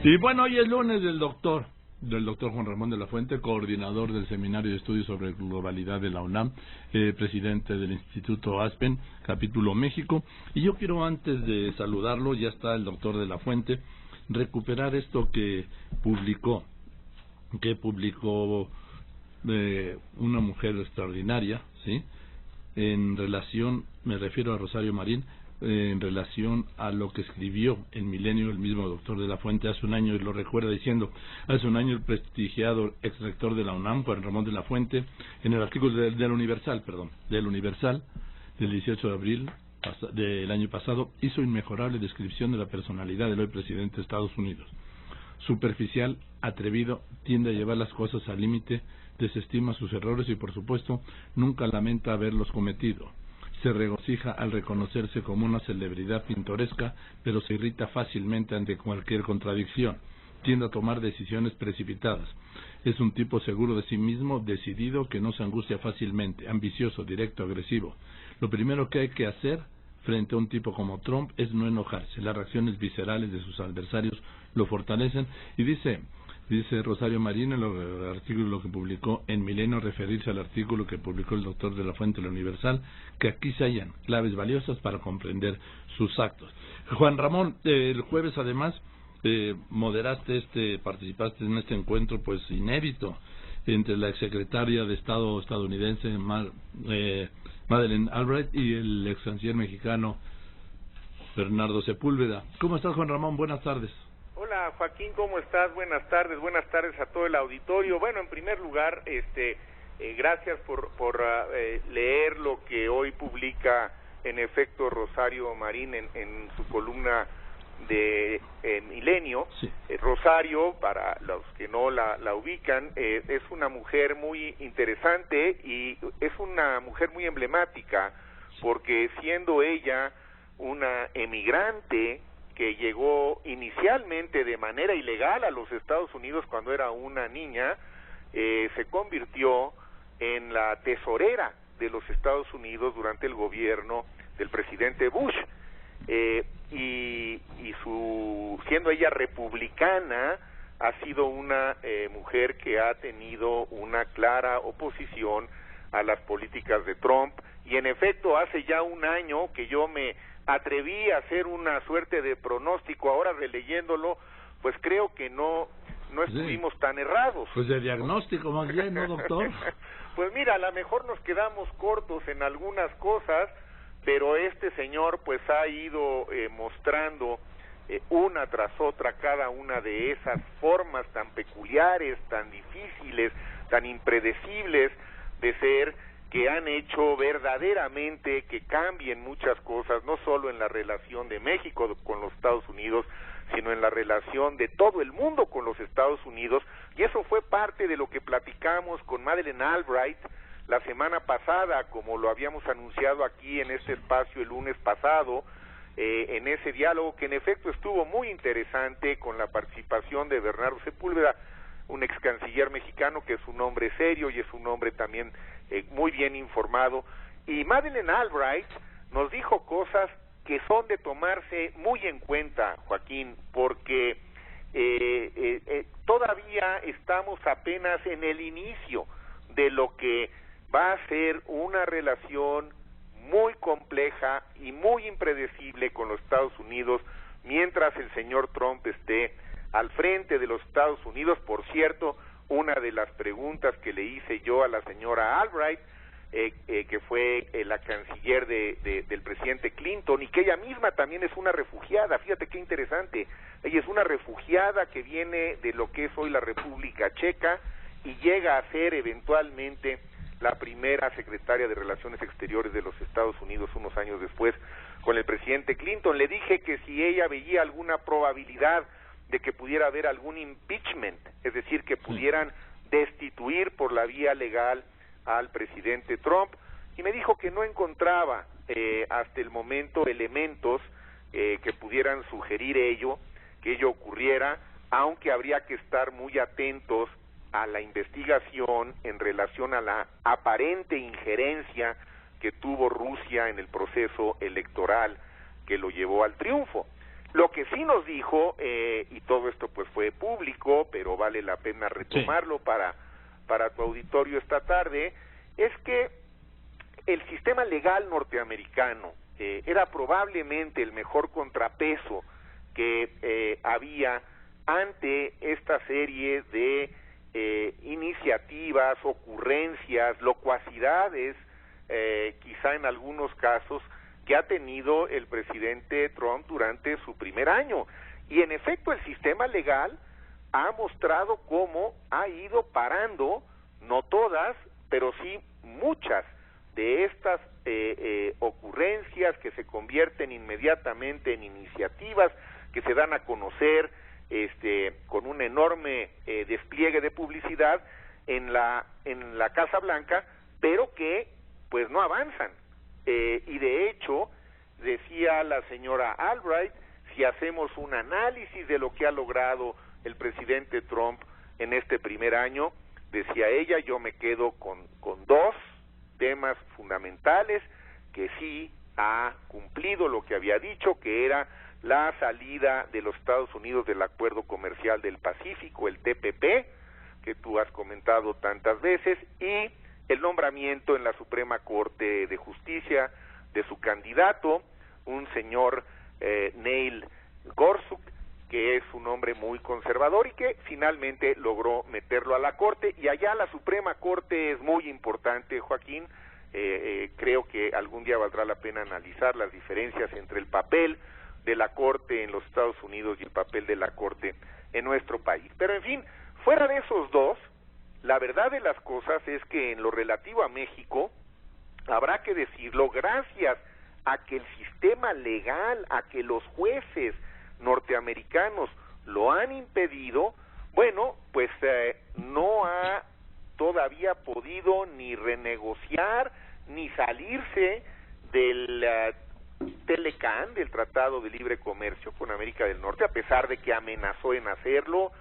Y bueno, hoy es lunes del doctor Juan Ramón de la Fuente, coordinador del Seminario de Estudios sobre Globalidad de la UNAM, presidente del Instituto Aspen, capítulo México. Y yo quiero, antes de saludarlo, ya está el doctor de la Fuente, recuperar esto que publicó una mujer extraordinaria, ¿sí? En relación, me refiero a Rosario Marín, en relación a lo que escribió en Milenio el mismo doctor de la Fuente hace un año, y lo recuerda diciendo: hace un año el prestigiado ex rector de la UNAM, Juan Ramón de la Fuente, en el artículo del Universal del 18 de abril del año pasado, hizo inmejorable descripción de la personalidad del hoy presidente de Estados Unidos. Superficial, atrevido, tiende a llevar las cosas al límite, desestima sus errores y, por supuesto, nunca lamenta haberlos cometido. Se regocija al reconocerse como una celebridad pintoresca, pero se irrita fácilmente ante cualquier contradicción. Tiende a tomar decisiones precipitadas. Es un tipo seguro de sí mismo, decidido, que no se angustia fácilmente, ambicioso, directo, agresivo. Lo primero que hay que hacer frente a un tipo como Trump es no enojarse. Las reacciones viscerales de sus adversarios lo fortalecen. Y dice Rosario Marín en el artículo que publicó en Milenio, referirse al artículo que publicó el doctor de la Fuente en la Universal, que aquí se hallan claves valiosas para comprender sus actos. Juan Ramón, el jueves además participaste en este encuentro pues inédito entre la exsecretaria de Estado estadounidense Madeleine Albright y el ex canciller mexicano Bernardo Sepúlveda. ¿Cómo estás, Juan Ramón? Buenas tardes. Hola, Joaquín, ¿cómo estás? Buenas tardes a todo el auditorio. Bueno, en primer lugar, gracias por leer lo que hoy publica en efecto Rosario Marín en su columna de Milenio. Sí. Rosario, para los que no la ubican, es una mujer muy interesante y es una mujer muy emblemática, porque siendo ella una emigrante que llegó inicialmente de manera ilegal a los Estados Unidos cuando era una niña, se convirtió en la tesorera de los Estados Unidos durante el gobierno del presidente Bush, siendo ella republicana, ha sido una mujer que ha tenido una clara oposición a las políticas de Trump, y en efecto hace ya un año que yo me atreví a hacer una suerte de pronóstico. Ahora, releyéndolo, pues creo que no estuvimos tan errados. Pues de diagnóstico más bien, ¿no, doctor? Pues mira, a lo mejor nos quedamos cortos en algunas cosas, pero este señor pues ha ido mostrando una tras otra cada una de esas formas tan peculiares, tan difíciles, tan impredecibles de ser, que han hecho verdaderamente que cambien muchas cosas, no solo en la relación de México con los Estados Unidos, sino en la relación de todo el mundo con los Estados Unidos. Y eso fue parte de lo que platicamos con Madeleine Albright la semana pasada, como lo habíamos anunciado aquí en este espacio el lunes pasado, en ese diálogo que en efecto estuvo muy interesante, con la participación de Bernardo Sepúlveda, un ex canciller mexicano que es un hombre serio y es un hombre también muy bien informado. Y Madeleine Albright nos dijo cosas que son de tomarse muy en cuenta, Joaquín, porque todavía estamos apenas en el inicio de lo que va a ser una relación muy compleja y muy impredecible con los Estados Unidos mientras el señor Trump esté al frente de los Estados Unidos. Por cierto, una de las preguntas que le hice yo a la señora Albright, que fue la canciller del presidente Clinton, y que ella misma también es una refugiada, fíjate qué interesante, ella es una refugiada que viene de lo que es hoy la República Checa y llega a ser eventualmente la primera secretaria de Relaciones Exteriores de los Estados Unidos unos años después con el presidente Clinton. Le dije que si ella veía alguna probabilidad de que pudiera haber algún impeachment, es decir, que pudieran destituir por la vía legal al presidente Trump, y me dijo que no encontraba hasta el momento elementos que pudieran sugerir que ello ocurriera, aunque habría que estar muy atentos a la investigación en relación a la aparente injerencia que tuvo Rusia en el proceso electoral que lo llevó al triunfo. Lo que sí nos dijo, y todo esto pues fue público, pero vale la pena retomarlo para tu auditorio esta tarde, es que el sistema legal norteamericano era probablemente el mejor contrapeso que había ante esta serie de iniciativas, ocurrencias, locuacidades, quizá en algunos casos, que ha tenido el presidente Trump durante su primer año. Y en efecto, el sistema legal ha mostrado cómo ha ido parando, no todas, pero sí muchas de estas ocurrencias que se convierten inmediatamente en iniciativas que se dan a conocer con un enorme despliegue de publicidad en la Casa Blanca, pero que pues no avanzan. Y de hecho, decía la señora Albright, si hacemos un análisis de lo que ha logrado el presidente Trump en este primer año, decía ella, yo me quedo con dos temas fundamentales, que sí ha cumplido lo que había dicho, que era la salida de los Estados Unidos del Acuerdo Comercial del Pacífico, el TPP, que tú has comentado tantas veces, y el nombramiento en la Suprema Corte de Justicia de su candidato, un señor Neil Gorsuch, que es un hombre muy conservador y que finalmente logró meterlo a la Corte. Y allá la Suprema Corte es muy importante, Joaquín. Creo que algún día valdrá la pena analizar las diferencias entre el papel de la Corte en los Estados Unidos y el papel de la Corte en nuestro país. Pero en fin, fuera de esos dos, la verdad de las cosas es que en lo relativo a México, habrá que decirlo, gracias a que el sistema legal, a que los jueces norteamericanos lo han impedido, bueno, pues no ha todavía podido ni renegociar, ni salirse del TLCAN, del Tratado de Libre Comercio con América del Norte, a pesar de que amenazó en hacerlo,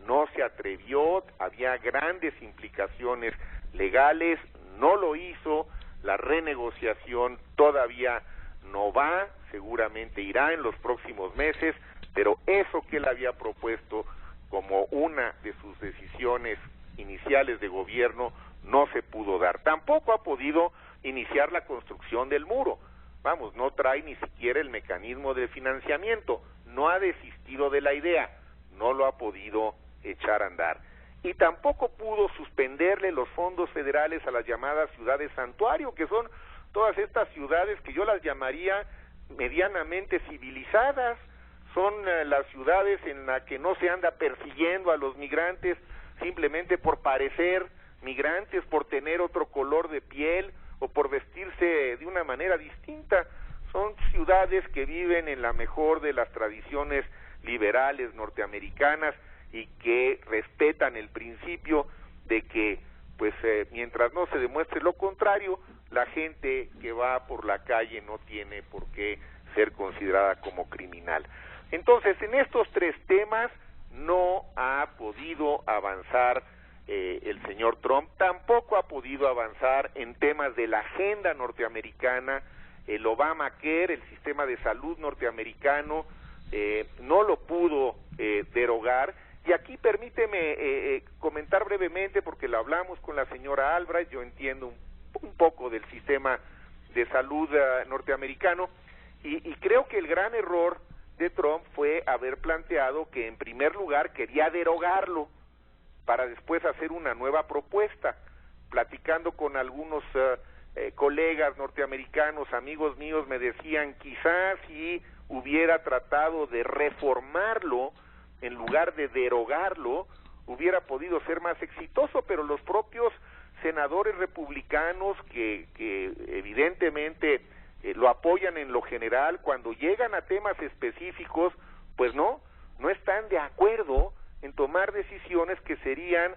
no se atrevió, había grandes implicaciones legales, no lo hizo, la renegociación todavía no va, seguramente irá en los próximos meses, pero eso que él había propuesto como una de sus decisiones iniciales de gobierno no se pudo dar. Tampoco ha podido iniciar la construcción del muro, vamos, no trae ni siquiera el mecanismo de financiamiento, no ha desistido de la idea, no lo ha podido echar a andar. Y tampoco pudo suspenderle los fondos federales a las llamadas ciudades santuario, que son todas estas ciudades que yo las llamaría medianamente civilizadas, son las ciudades en las que no se anda persiguiendo a los migrantes simplemente por parecer migrantes, por tener otro color de piel o por vestirse de una manera distinta. Son ciudades que viven en la mejor de las tradiciones liberales norteamericanas y que respetan el principio de que, pues, mientras no se demuestre lo contrario, la gente que va por la calle no tiene por qué ser considerada como criminal. Entonces, en estos tres temas no ha podido avanzar el señor Trump, tampoco ha podido avanzar en temas de la agenda norteamericana, el Obamacare, el sistema de salud norteamericano, no lo pudo derogar. Y aquí permíteme comentar brevemente, porque lo hablamos con la señora Albright, yo entiendo un poco del sistema de salud norteamericano, y creo que el gran error de Trump fue haber planteado que en primer lugar quería derogarlo para después hacer una nueva propuesta. Platicando con algunos colegas norteamericanos, amigos míos, me decían, quizás si hubiera tratado de reformarlo en lugar de derogarlo, hubiera podido ser más exitoso, pero los propios senadores republicanos que evidentemente lo apoyan en lo general, cuando llegan a temas específicos, pues no están de acuerdo en tomar decisiones que serían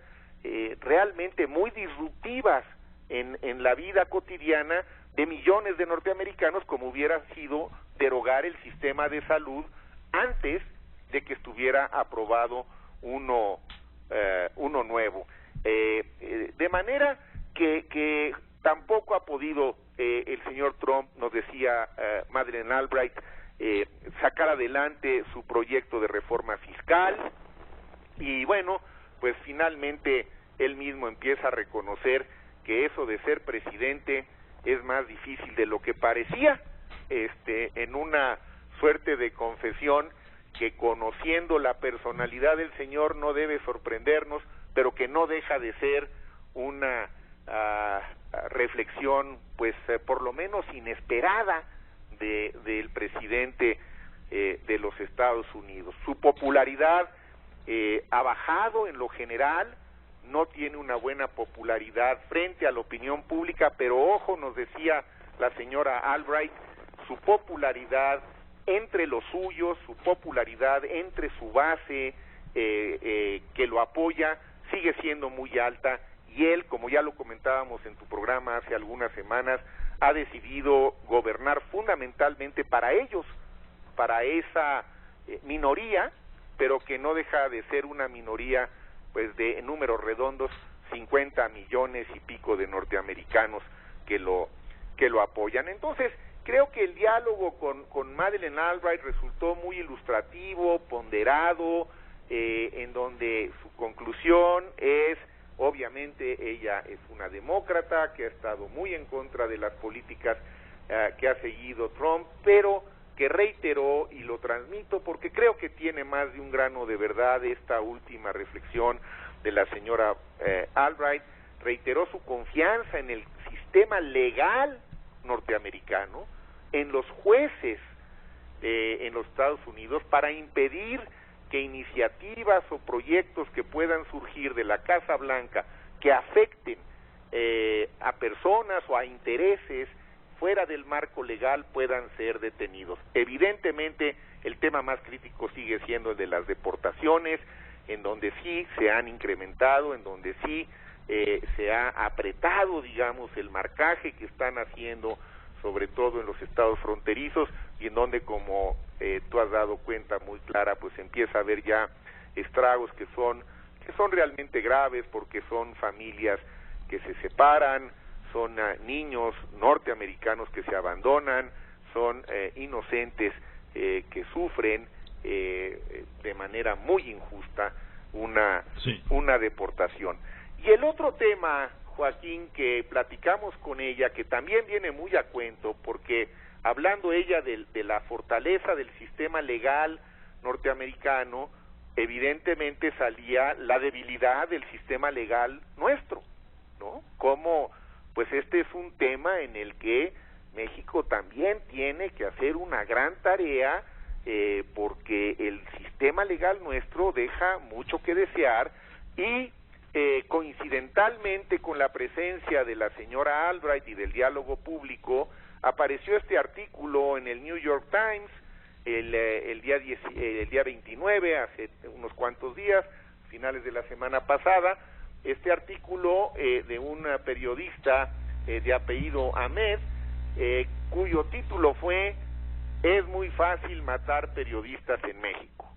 realmente muy disruptivas en la vida cotidiana de millones de norteamericanos, como hubiera sido derogar el sistema de salud antes de que estuviera aprobado uno nuevo. De manera que tampoco ha podido el señor Trump, nos decía Madeleine Albright, sacar adelante adelante su proyecto de reforma fiscal, y bueno, pues finalmente él mismo empieza a reconocer que eso de ser presidente es más difícil de lo que parecía, en una suerte de confesión que, conociendo la personalidad del señor, no debe sorprendernos, pero que no deja de ser una reflexión, pues por lo menos inesperada del presidente de los Estados Unidos. Su popularidad ha bajado en lo general, no tiene una buena popularidad frente a la opinión pública, pero ojo, nos decía la señora Albright, su popularidad entre los suyos, su popularidad entre su base que lo apoya, sigue siendo muy alta, y él, como ya lo comentábamos en tu programa hace algunas semanas, ha decidido gobernar fundamentalmente para ellos, para esa minoría, pero que no deja de ser una minoría, pues de en números redondos, 50 millones y pico de norteamericanos que lo apoyan. Entonces, creo que el diálogo con Madeleine Albright resultó muy ilustrativo, ponderado, en donde su conclusión es, obviamente, ella es una demócrata que ha estado muy en contra de las políticas que ha seguido Trump, pero que reiteró, y lo transmito porque creo que tiene más de un grano de verdad esta última reflexión de la señora Albright, reiteró su confianza en el sistema legal norteamericano, en los jueces en los Estados Unidos, para impedir que iniciativas o proyectos que puedan surgir de la Casa Blanca que afecten a personas o a intereses fuera del marco legal puedan ser detenidos. Evidentemente, el tema más crítico sigue siendo el de las deportaciones, en donde sí se han incrementado, en donde sí se ha apretado, digamos, el marcaje que están haciendo, sobre todo en los estados fronterizos, y en donde, como tú has dado cuenta muy clara, pues empieza a haber ya estragos que son realmente graves, porque son familias que se separan, son niños norteamericanos que se abandonan, son inocentes que sufren de manera muy injusta una deportación. Y el otro tema, Joaquín, que platicamos con ella, que también viene muy a cuento, porque hablando ella de la fortaleza del sistema legal norteamericano, evidentemente salía la debilidad del sistema legal nuestro, ¿no? Como pues este es un tema en el que México también tiene que hacer una gran tarea, porque el sistema legal nuestro deja mucho que desear, y coincidentalmente con la presencia de la señora Albright y del diálogo público, apareció este artículo en el New York Times el día 29, hace unos cuantos días, finales de la semana pasada, este artículo de un periodista de apellido Ahmed, cuyo título fue "Es muy fácil matar periodistas en México".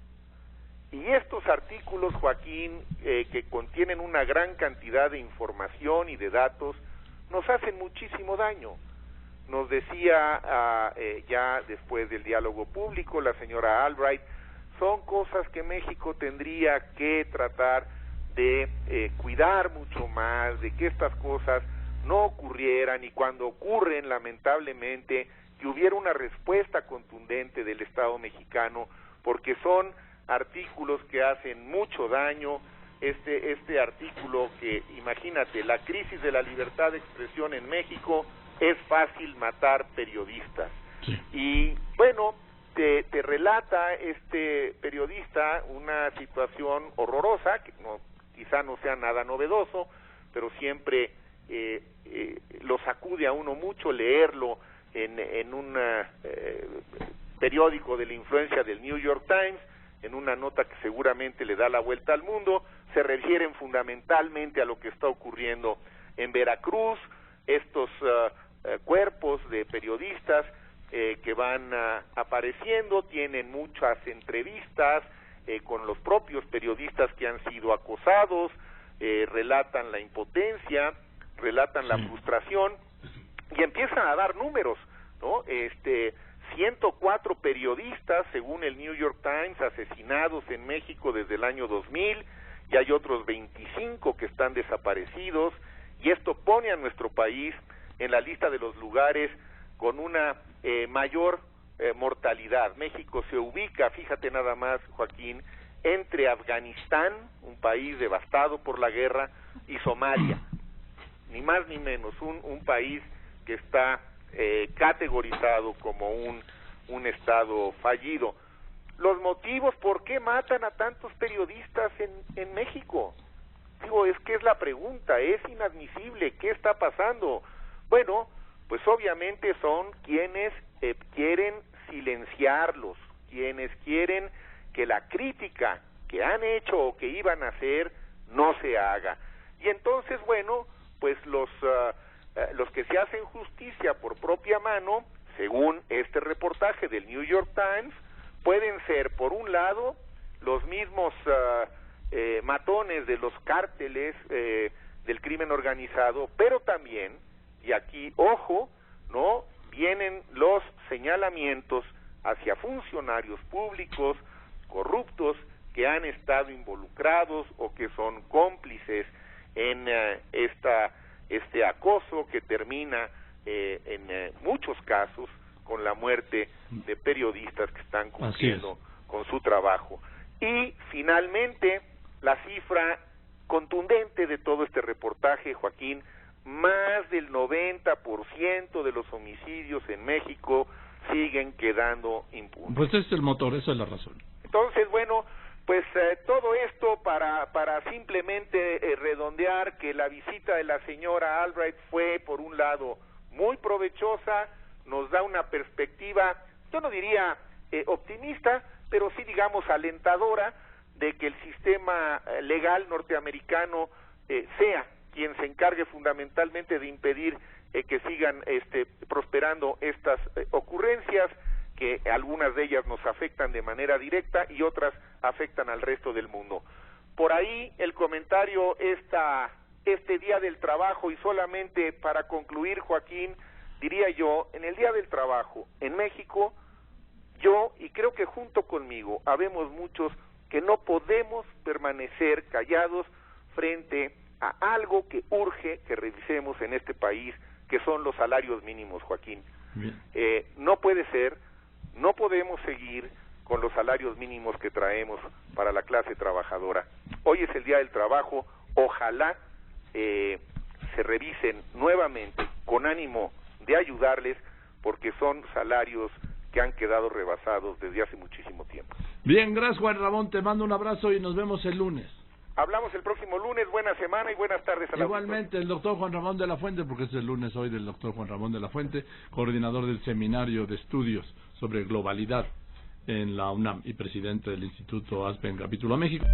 Y estos artículos, Joaquín, que contienen una gran cantidad de información y de datos, nos hacen muchísimo daño. Nos decía ya después del diálogo público la señora Albright, son cosas que México tendría que tratar de cuidar mucho más, de que estas cosas no ocurrieran, y cuando ocurren, lamentablemente, que hubiera una respuesta contundente del Estado mexicano, porque son artículos que hacen mucho daño. Este artículo que, imagínate, la crisis de la libertad de expresión en México, es fácil matar periodistas. Sí. Y bueno, te relata este periodista una situación horrorosa, que quizá no sea nada novedoso, pero siempre lo sacude a uno mucho leerlo en un periódico de la influencia del New York Times, en una nota que seguramente le da la vuelta al mundo. Se refieren fundamentalmente a lo que está ocurriendo en Veracruz, estos cuerpos de periodistas que van apareciendo, tienen muchas entrevistas con los propios periodistas que han sido acosados, relatan la impotencia, relatan la frustración, y empiezan a dar números, ¿no? 104 periodistas, según el New York Times, asesinados en México desde el año 2000, y hay otros 25 que están desaparecidos, y esto pone a nuestro país en la lista de los lugares con una mayor mortalidad. México se ubica, fíjate nada más, Joaquín, entre Afganistán, un país devastado por la guerra, y Somalia, ni más ni menos, un país que está categorizado como un estado fallido. Los motivos por qué matan a tantos periodistas en México, digo, es que es la pregunta, es inadmisible, ¿qué está pasando? Bueno, pues obviamente son quienes quieren silenciarlos, quienes quieren que la crítica que han hecho o que iban a hacer no se haga. Y entonces, bueno, pues los que se hacen justicia por propia mano, según este reportaje del New York Times, pueden ser, por un lado, los mismos matones de los cárteles del crimen organizado, pero también, y aquí, ojo, ¿no?, vienen los señalamientos hacia funcionarios públicos corruptos que han estado involucrados o que son cómplices en este acoso que termina en muchos casos con la muerte de periodistas que están cumpliendo con su trabajo. Y finalmente, la cifra contundente de todo este reportaje, Joaquín, más del 90% de los homicidios en México siguen quedando impunes. Pues ese es el motor, esa es la razón. Entonces, bueno, pues todo esto para simplemente redondear que la visita de la señora Albright fue, por un lado, muy provechosa, nos da una perspectiva, yo no diría optimista, pero sí, digamos, alentadora de que el sistema legal norteamericano sea quien se encargue fundamentalmente de impedir que sigan prosperando estas ocurrencias, que algunas de ellas nos afectan de manera directa y otras afectan al resto del mundo. Por ahí el comentario este Día del Trabajo, y solamente para concluir, Joaquín, diría yo, en el Día del Trabajo en México, yo, y creo que junto conmigo, habemos muchos que no podemos permanecer callados frente a algo que urge que revisemos en este país, que son los salarios mínimos, Joaquín. No puede ser, no podemos seguir con los salarios mínimos que traemos para la clase trabajadora. Hoy es el Día del Trabajo, ojalá se revisen nuevamente con ánimo de ayudarles, porque son salarios que han quedado rebasados desde hace muchísimo tiempo. Bien, gracias, Juan Ramón, te mando un abrazo y nos vemos el lunes. Hablamos el próximo lunes, buena semana y buenas tardes a la Igualmente, el doctor Juan Ramón de la Fuente, porque es el lunes hoy del doctor Juan Ramón de la Fuente, coordinador del Seminario de Estudios sobre Globalidad en la UNAM y presidente del Instituto Aspen Capítulo México.